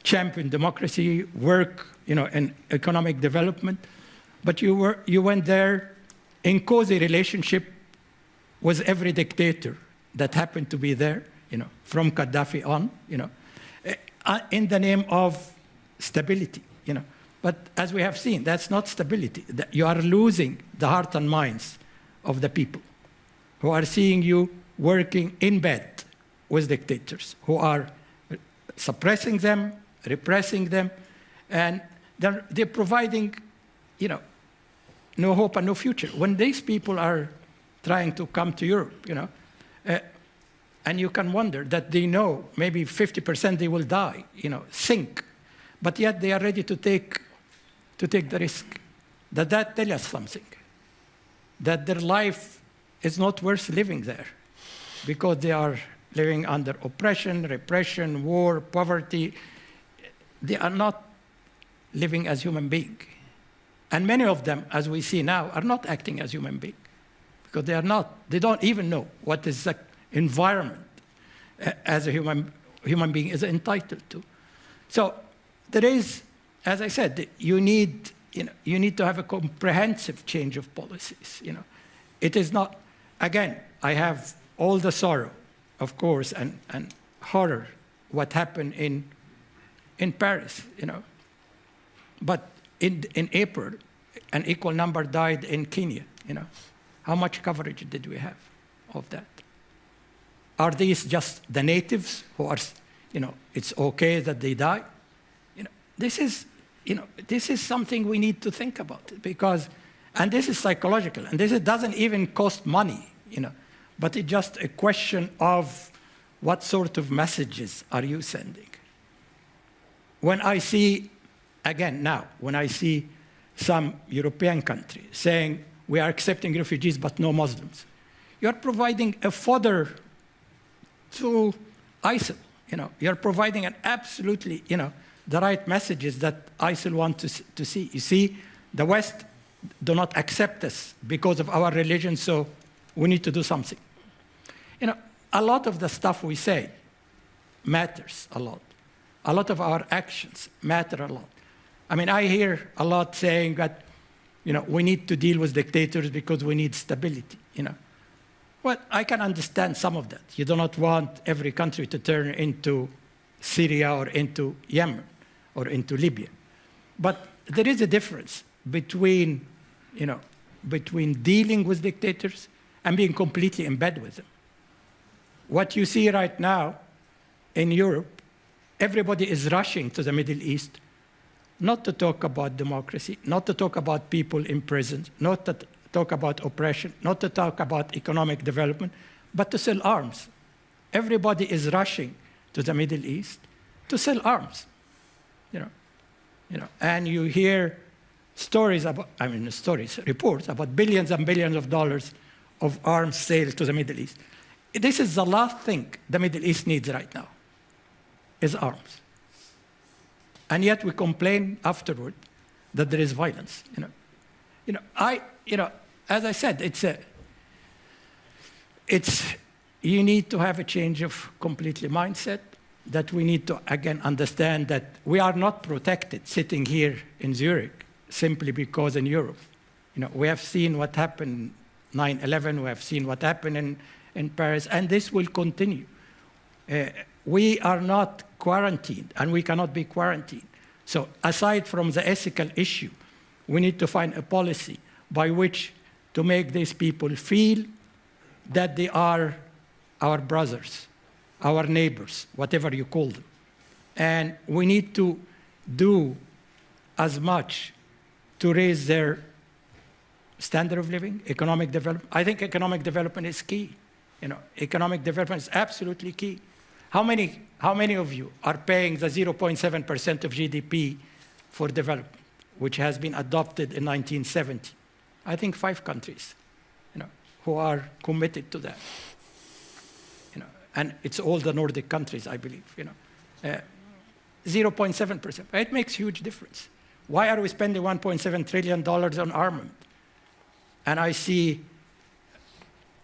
Speaker 1: champion democracy, work, in economic development, but you went there in cozy relationship with every dictator that happened to be there, from Gaddafi on, in the name of stability, But as we have seen, that's not stability. You are losing the heart and minds of the people who are seeing you working in bed with dictators, who are suppressing them, repressing them, and they're providing, no hope and no future. When these people are trying to come to Europe, and you can wonder that they know maybe 50% they will die, sink, but yet they are ready to take the risk. That tells us something, that their life is not worth living there because they are living under oppression, repression, war, poverty. They are not living as human beings. And many of them, as we see now, are not acting as human beings because they don't even know what is the environment as a human being is entitled to. So there is, as I said, you need to have a comprehensive change of policies. It is not, again, I have all the sorrow, of course, and horror, what happened in Paris, But in April, an equal number died in Kenya, How much coverage did we have of that? Are these just the natives who are, it's okay that they die? This is something we need to think about because, and this is psychological, and this doesn't even cost money, but it's just a question of what sort of messages are you sending? When I see, again now, when I see some European countries saying we are accepting refugees but no Muslims, you're providing a fodder to ISIL. You're providing an absolutely, the right messages that ISIL want to see. You see, the West do not accept us because of our religion, so we need to do something. A lot of the stuff we say matters a lot. A lot of our actions matter a lot. I mean, I hear a lot saying that, we need to deal with dictators because we need stability, Well, I can understand some of that. You do not want every country to turn into Syria or into Yemen or into Libya. But there is a difference between, between dealing with dictators and being completely in bed with them. What you see right now in Europe, everybody is rushing to the Middle East, not to talk about democracy, not to talk about people in prison, not to talk about oppression, not to talk about economic development, but to sell arms. Everybody is rushing to the Middle East to sell arms. And you hear reports about billions and billions of dollars of arms sale to the Middle East. This is the last thing the Middle East needs right now, is arms. And yet we complain afterward that there is violence. As I said, you need to have a change of completely mindset, that we need to, again, understand that we are not protected sitting here in Zurich simply because in Europe. We have seen what happened 9/11, we have seen what happened in Paris, and this will continue. We are not quarantined, and we cannot be quarantined. So aside from the ethical issue, we need to find a policy by which to make these people feel that they are our brothers, our neighbors, whatever you call them. And we need to do as much to raise their standard of living, economic development. I think economic development is key. Economic development is absolutely key. How many of you are paying the 0.7% of GDP for development, which has been adopted in 1970? I think 5 countries, who are committed to that. And it's all the Nordic countries, I believe. 0.7%. It makes huge difference. Why are we spending $1.7 trillion on armament? And I see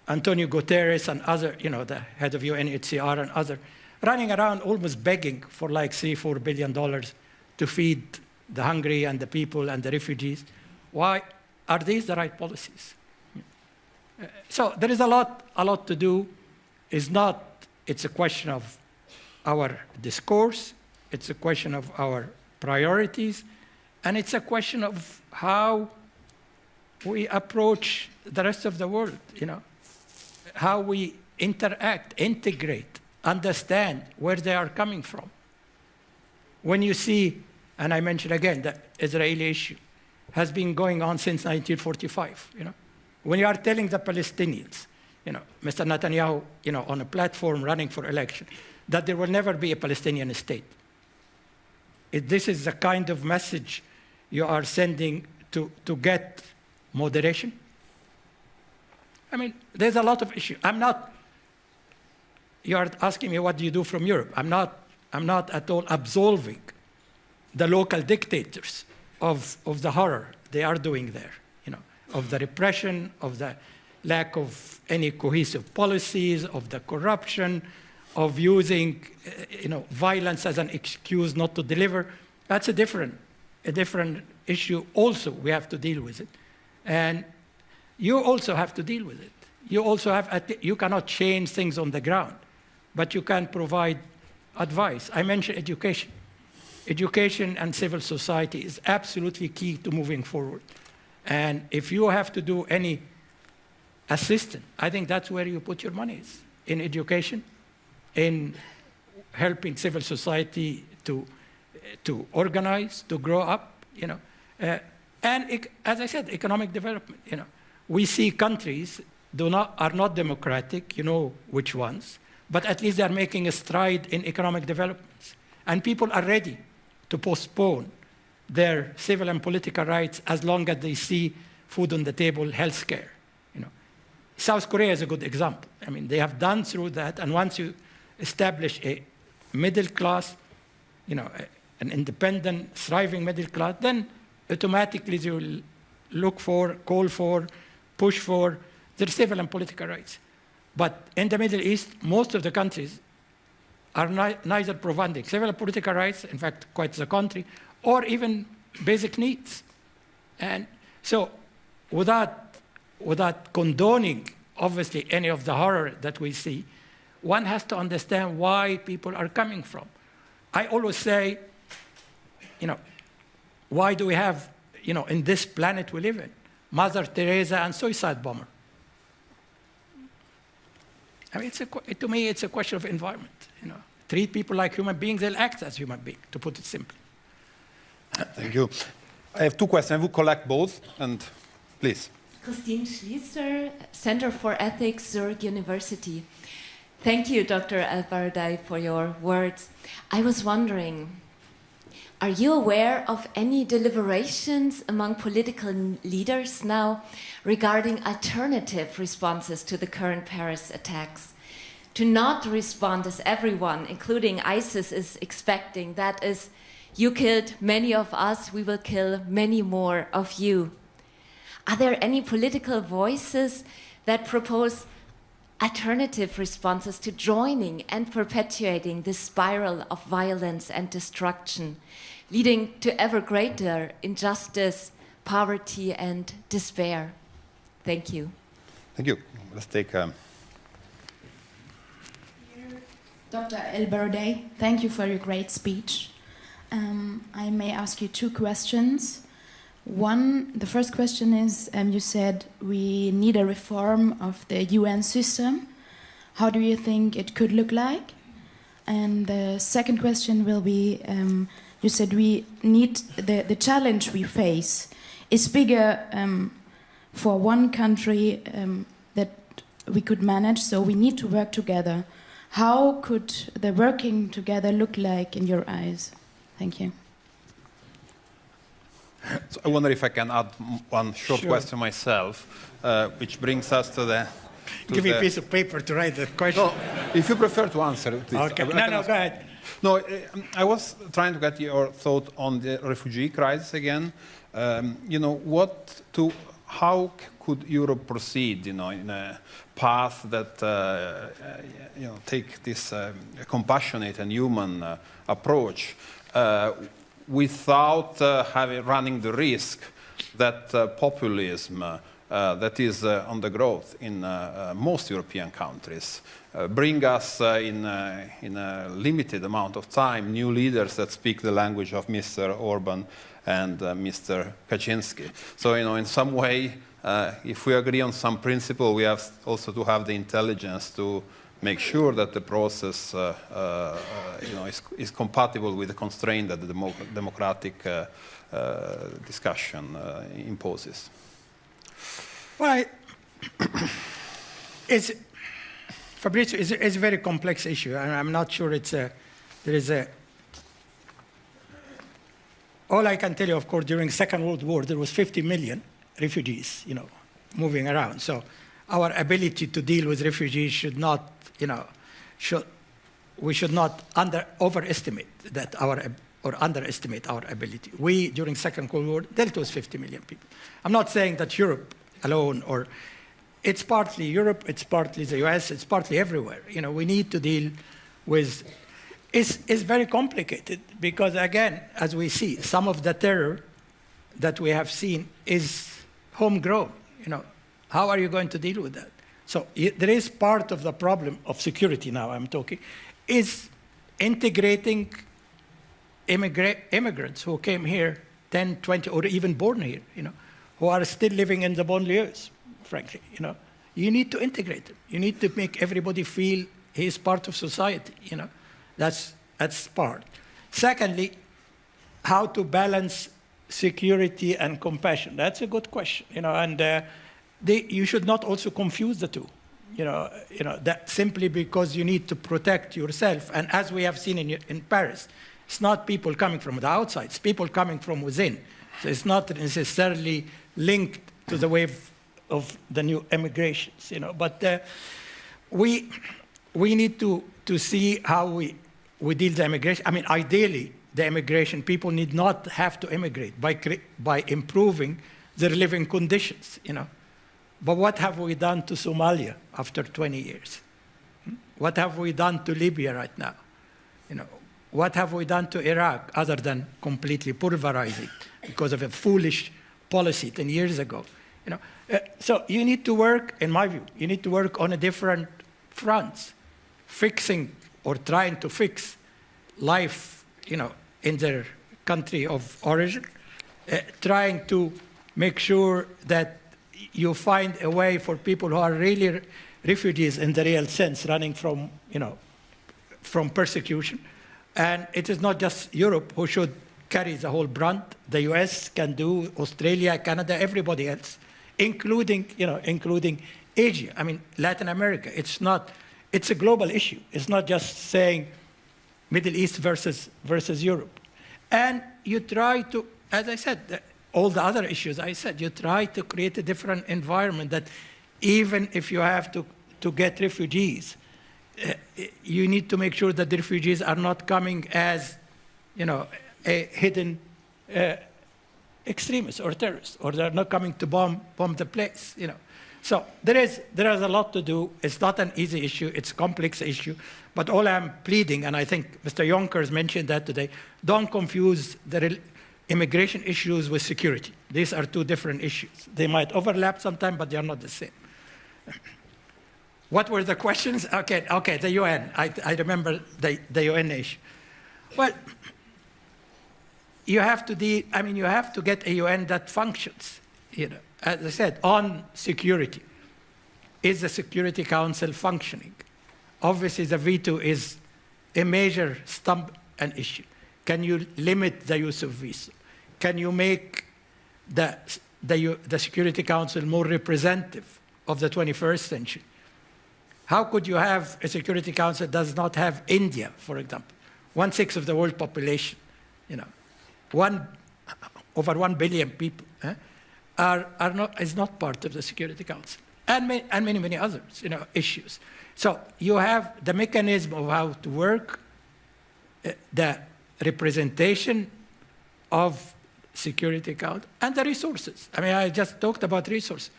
Speaker 1: Antonio Guterres and other, the head of UNHCR and other, running around almost begging for like $3-4 billion to feed the hungry and the people and the refugees. Why are these the right policies? So there is a lot to do. It's a question of our discourse, it's a question of our priorities, and it's a question of how we approach the rest of the world, how we interact, integrate, understand where they are coming from. When you see, and I mentioned again, the Israeli issue has been going on since 1945, When you are telling the Palestinians, Mr. Netanyahu, on a platform running for election, that there will never be a Palestinian state. This is the kind of message you are sending to get moderation. I mean, there's a lot of issues. You are asking me what do you do from Europe. I'm not at all absolving the local dictators of the horror they are doing there, of the repression, of the lack of any cohesive policies, of the corruption, of using violence as an excuse not to deliver. That's a different issue also. We have to deal with it. And you also have to deal with it. You cannot change things on the ground, but you can provide advice. I mentioned education. Education and civil society is absolutely key to moving forward. And if you have to do any assistance, I think that's where you put your money, in education, in helping civil society to organize, to grow up, and as I said, economic development. We see countries are not democratic, which ones, but at least they are making a stride in economic developments, and people are ready to postpone their civil and political rights as long as they see food on the table, health care. South Korea is a good example. I mean, they have done through that, and once you establish a middle class, an independent, thriving middle class, then automatically they will look for, call for, push for their civil and political rights. But in the Middle East, most of the countries are neither providing civil and political rights, in fact, quite the contrary, or even basic needs. And so without condoning, obviously, any of the horror that we see, one has to understand why people are coming from. I always say, why do we have, in this planet we live in, Mother Teresa and suicide bomber? I mean, to me, it's a question of environment. Treat people like human beings, they'll act as human beings, to put it simply.
Speaker 4: Thank you. I have 2 questions. I will collect both, and please.
Speaker 5: Christine Schließer, Center for Ethics, Zurich University. Thank you, Dr. ElBaradei, for your words. I was wondering, are you aware of any deliberations among political leaders now regarding alternative responses to the current Paris attacks? To not respond as everyone, including ISIS, is expecting, that is, you killed many of us, we will kill many more of you. Are there any political voices that propose alternative responses to joining and perpetuating this spiral of violence and destruction, leading to ever greater injustice, poverty, and despair? Thank you.
Speaker 4: Thank you. Let's take...
Speaker 6: Dr. ElBaradei, thank you for your great speech. I may ask you 2 questions. The first question is, you said we need a reform of the UN system. How do you think it could look like? And the second question will be, you said we need the challenge we face is bigger for one country that we could manage, so we need to work together. How could the working together look like in your eyes? Thank you.
Speaker 4: So I wonder if I can add one short question myself, which brings us to the...
Speaker 1: Give me a piece of paper to write that question.
Speaker 4: No, if you prefer to answer, please.
Speaker 1: Okay. No, go ahead.
Speaker 4: No, I was trying to get your thought on the refugee crisis again. You know, how could Europe proceed, you know, in a path that, you know, take this compassionate and human approach without running the risk that populism that is on the growth in most European countries bring us in a limited amount of time new leaders that speak the language of Mr. Orban and Mr. Kaczynski. So, you know, in some way, if we agree on some principle, we have also to have the intelligence to make sure that the process you know, is compatible with the constraint that the democratic discussion imposes.
Speaker 1: Well, Fabrizio, it's a very complex issue, and I'm not sure all I can tell you, of course, during the Second World War, there was 50 million refugees, you know, moving around. So our ability to deal with refugees should not, you know, we should not overestimate that or underestimate our ability. We, during Second World War, dealt with 50 million people. I'm not saying that Europe alone, or it's partly Europe, it's partly the US, it's partly everywhere. You know, we need to deal with, it's very complicated because, again, as we see, some of the terror that we have seen is homegrown. You know, how are you going to deal with that? So there is part of the problem of security now, I'm talking, is integrating immigrants who came here 10, 20, or even born here, you know, who are still living in the banlieues, frankly, you know. You need to integrate them. You need to make everybody feel he is part of society, you know. That's part. Secondly, how to balance security and compassion. That's a good question, you know, and you should not also confuse the two. You know, that simply because you need to protect yourself, and as we have seen in Paris, it's not people coming from the outside, it's people coming from within. So it's not necessarily linked to the wave of the new immigrations, you know. But we need to see how we deal the immigration. I mean, ideally, the immigration people need not have to immigrate by improving their living conditions, you know. But what have we done to Somalia after 20 years? What have we done to Libya right now? You know, what have we done to Iraq other than completely pulverize it because of a foolish policy 10 years ago? You know, so you need to work, in my view, you need to work on a different fronts, fixing or trying to fix life, you know, in their country of origin, trying to make sure that you find a way for people who are really refugees in the real sense, running from, you know, from persecution. And it is not just Europe who should carry the whole brunt. The US can do, Australia, Canada, everybody else, including Asia. I mean, Latin America. It's a global issue. It's not just saying Middle East versus Europe. And you try to, as I said, all the other issues I said, you try to create a different environment that even if you have to get refugees, you need to make sure that the refugees are not coming as, you know, a hidden extremists or terrorists, or they're not coming to bomb the place, you know. So there is a lot to do. It's not an easy issue. It's a complex issue. But all I'm pleading, and I think Mr. Yonkers mentioned that today, don't confuse the immigration issues with security. These are two different issues. They might overlap sometimes, but they are not the same. What were the questions? Okay, the UN. I remember the UN issue. Well, you have to get a UN that functions. You know, as I said, on security. Is the Security Council functioning? Obviously, the veto is a major stump and issue. Can you limit the use of visa? Can you make the Security Council more representative of the 21st century? How could you have a Security Council that does not have India, for example, 1/6 of the world population, over 1 billion people, is not part of the Security Council, and many others, issues. So you have the mechanism of how to work, the representation of Security Council, and the resources. I mean, I just talked about resources.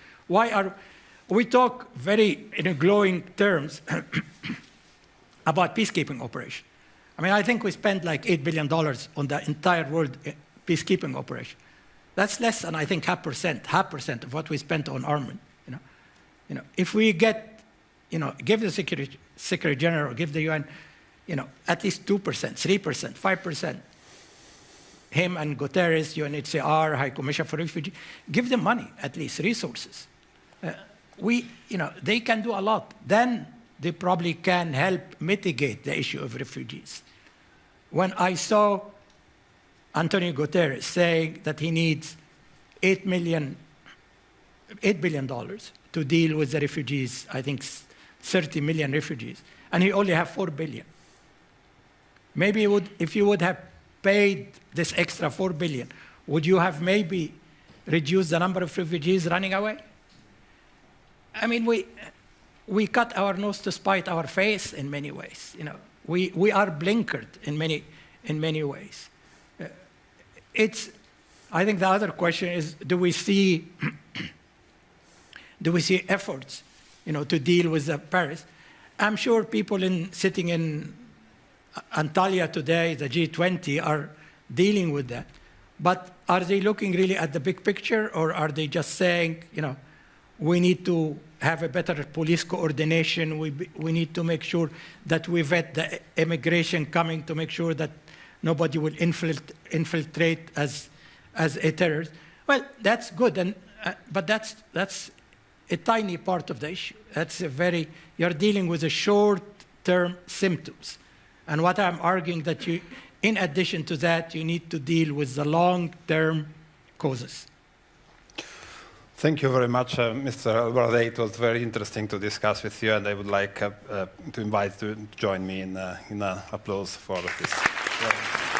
Speaker 1: We talk in glowing terms about peacekeeping operation. I mean, I think we spent like $8 billion on the entire world peacekeeping operation. That's less than, I think, 0.5% of what we spent on armament. If we get, give the Secretary General, give the UN, at least 2%, 3%, 5%, him and Guterres, UNHCR, High Commissioner for Refugees, give them money, at least resources. They can do a lot. Then they probably can help mitigate the issue of refugees. When I saw Antonio Guterres saying that he needs $8 billion to deal with the refugees, I think 30 million refugees, and he only have $4 billion. Maybe if you would have paid this extra $4 billion, would you have maybe reduced the number of refugees running away? I mean, we cut our nose to spite our face in many ways. We are blinkered in many ways. I think the other question is, do we see efforts, to deal with the Paris? I'm sure people sitting in Antalya today, the G20, are dealing with that. But are they looking really at the big picture, or are they just saying, we need to have a better police coordination, we need to make sure that we vet the immigration coming, to make sure that nobody will infiltrate as a terrorist? Well, that's good, but that's a tiny part of the issue. You're dealing with the short-term symptoms. And what I'm arguing that in addition to that, you need to deal with the long-term causes.
Speaker 4: Thank you very much, Mr. ElBaradei. It was very interesting to discuss with you, and I would like to invite you to join me in applause for this.